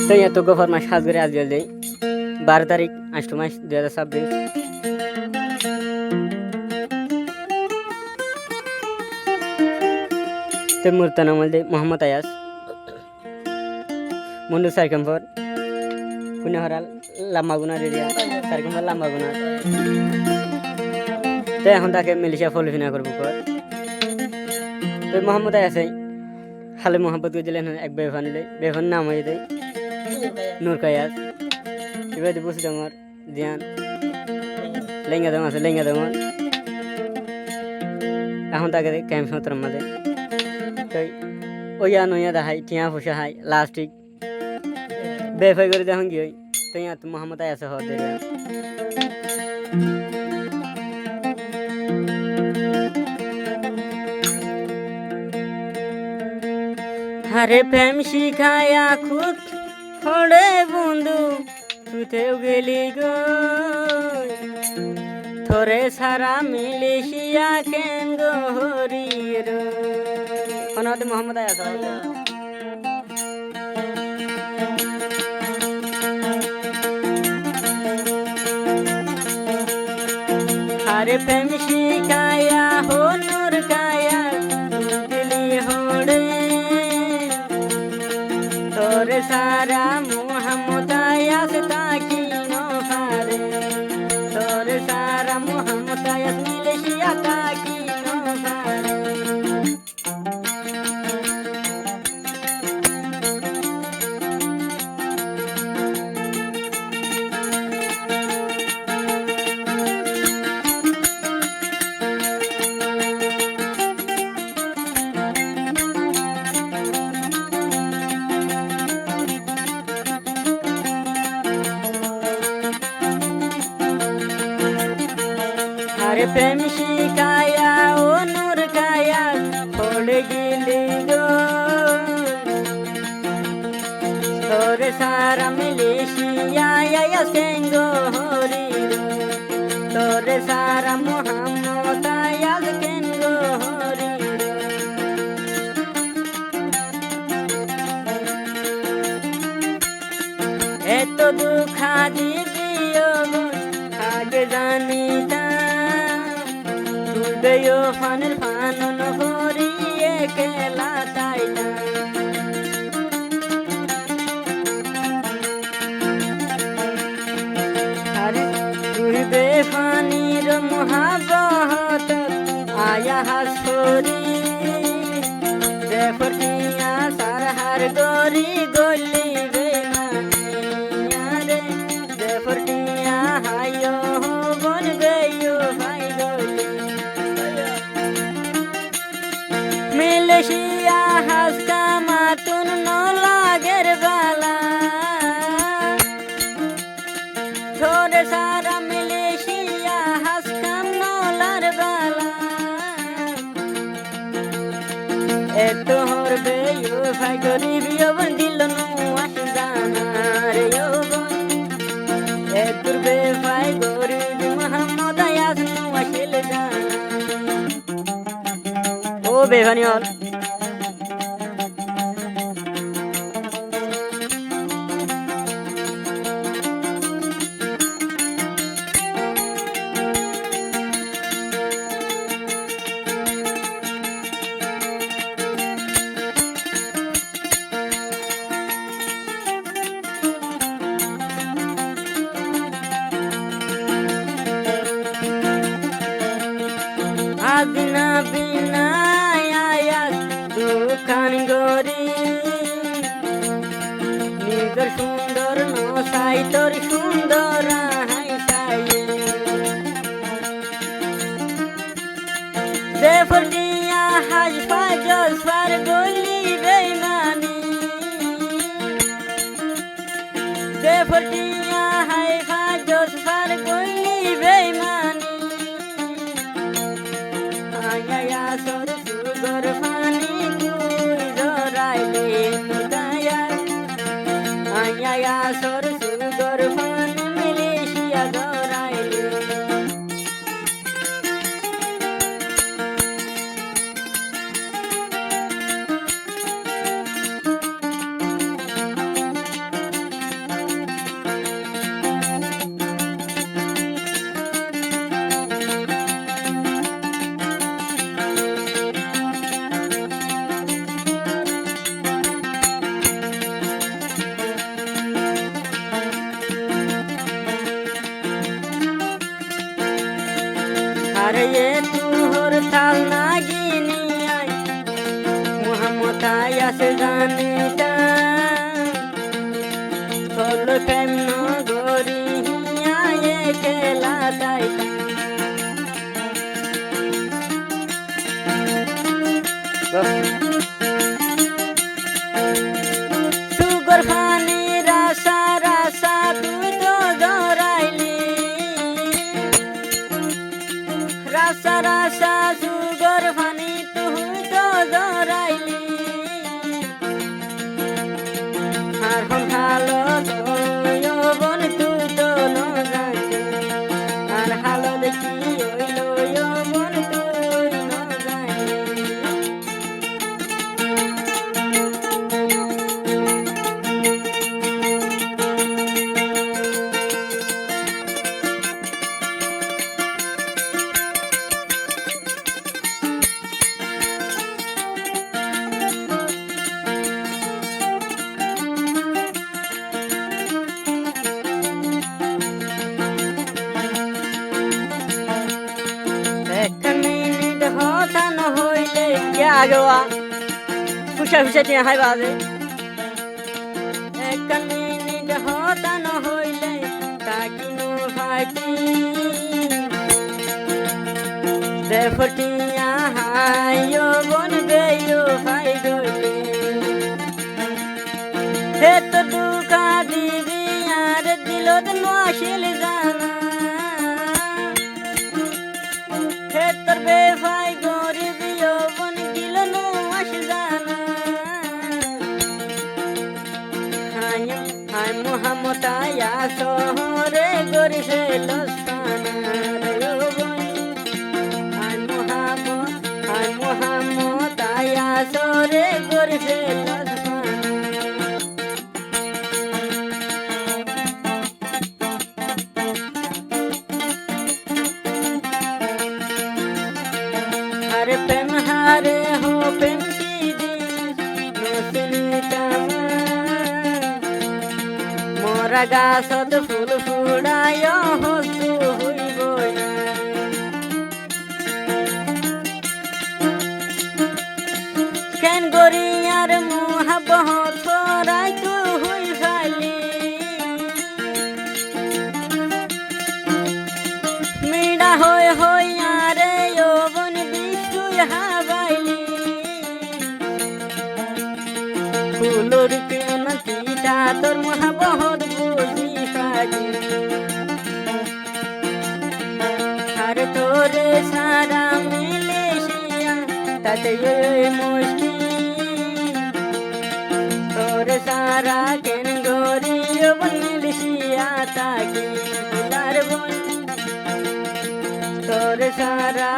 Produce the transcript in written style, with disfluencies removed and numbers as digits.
তো এত গফর মাস সাজ করে আজ দেই 12 তারিখ 8 মাস 2026। তো মুরতান আমল মোহাম্মদ আয়াস মুন্ডু সাইকম্পর পুনেহরাল লাম্বাগুনা এরিয়া সাইকম্পর লাম্বাগুনা। তো এখন তাকে মিলিশিয়া ফলফিনা করবো কর। তো মোহাম্মদ আয়াসে হালে মোহাম্মদ গেছিলেন এক বেফান বেফান নাম হয়ে দেয় নূর কায়াস। এবার বসে তোমার জিয়ান লেঙ্গা দম আছে লেঙ্গা দমন। এখন তাকে ক্যাম্প সত্তর মাঝে তো ওইয়া নইয়া দেখাই টিয়া ফুসা হাই লাস্টিক বেফাই করে যখন গিয়ে তো ইয়া তো মোহাম্মদ আয়াসে হওয়ার দেরিয়া। আরে প্রেম শিখায়া খুদ ফড়ে বন্ধু তুতেও গেলি গো থরে সারা মিলিশিয়া কেন গো হরির অনাতে মোহাম্মদ আয়াস। আরে প্রেম শিখায়া হো নূর কায়া গেলি হড়ে তোরে সারা মোহাম্মদ আয়াস তাকি নফারে তোরে সারা মোহাম্মদ আয়াস মিলিশিয়া তাকি নফারে। আরে প্রেম শিখায়া ও নূর কায়া পড়ে গেলি গো তোরে সারা মিলিশিয়া আয়াস কেন গো হরির তোরে সারা মোহাম্মদ আয়াস কেন গো হরির। এত দুঃখা দিদিও আগে জানিতা তুবেও ফানের ফানন হরিয়ে কেলা তাইতা। আরে তুই বেফানির মহাবহত আয়া হাসরি দেখটিয়া সারহার গরি গলি বেমানিয়া রে দেখটিয়া হায়ো বন গেয়ো ভাই গলি মিলিশিয়া হাসকা মাতুন নলাগের বালা থোরে সারা মিলিশিয়া হাসকাম নলার বালা এত হরবে ইউ ভাই গরিব ইয়বন দিল নু আসি জানার ইয়বন এতুর বে ভাই গরিব মোহাম্মদ আয়াস নু আসিল জানা। ও বেভানি হল আদিনা বিনা আয়াস দোকান গরি নিজর সুন্দর নসাই তোর সুন্দর হাই সাই দেফটিয়া হাজ ফাজস ফার গলি বেমানি দেফটিয়া হাই ফাজস ফার গলি বেমানি। আয়া সর সুগর ফানি তুই ধরাইলে নুদায়া আয়া সর সুগর ফানি মিলিশিয়া ধরাইলে। লাগেওয়া খুশা খুশা টিয়া হাই বাজে এক মিনিট হতানো হইলে তাকিনো ভাইটি দেফটিয়া হাইও বন বেয়ো ভাই গইলে হে তো দুকা দিবি আর দিলত নশিল জানা হে তোর বেফাই গরিবিও বন গিল নশ জানা হাই হাই মোহাম্মদ আয়া শহরে গরিবে লস্তানা রে বন হাই মোহাম্মদ আয়া শহরে গরিবে লস্তানা हरे प्रेम हारे हो प्रेम की मोरा गाछत फूल फुड़ाय हसु हইব केन गोरियार मोहब्बत फराय तू हই ফালি মিডা হই হই আরে যৌবন হাবাইলি ফুলর কেনতিটা তোর মহাবহর বুঝি পারি আর তোরে সারা মিলেশিয়া তাতে মুশকিল তোরে সারা কেন গরিব মিলেশিয়া তাকি লার বন তোরে সারা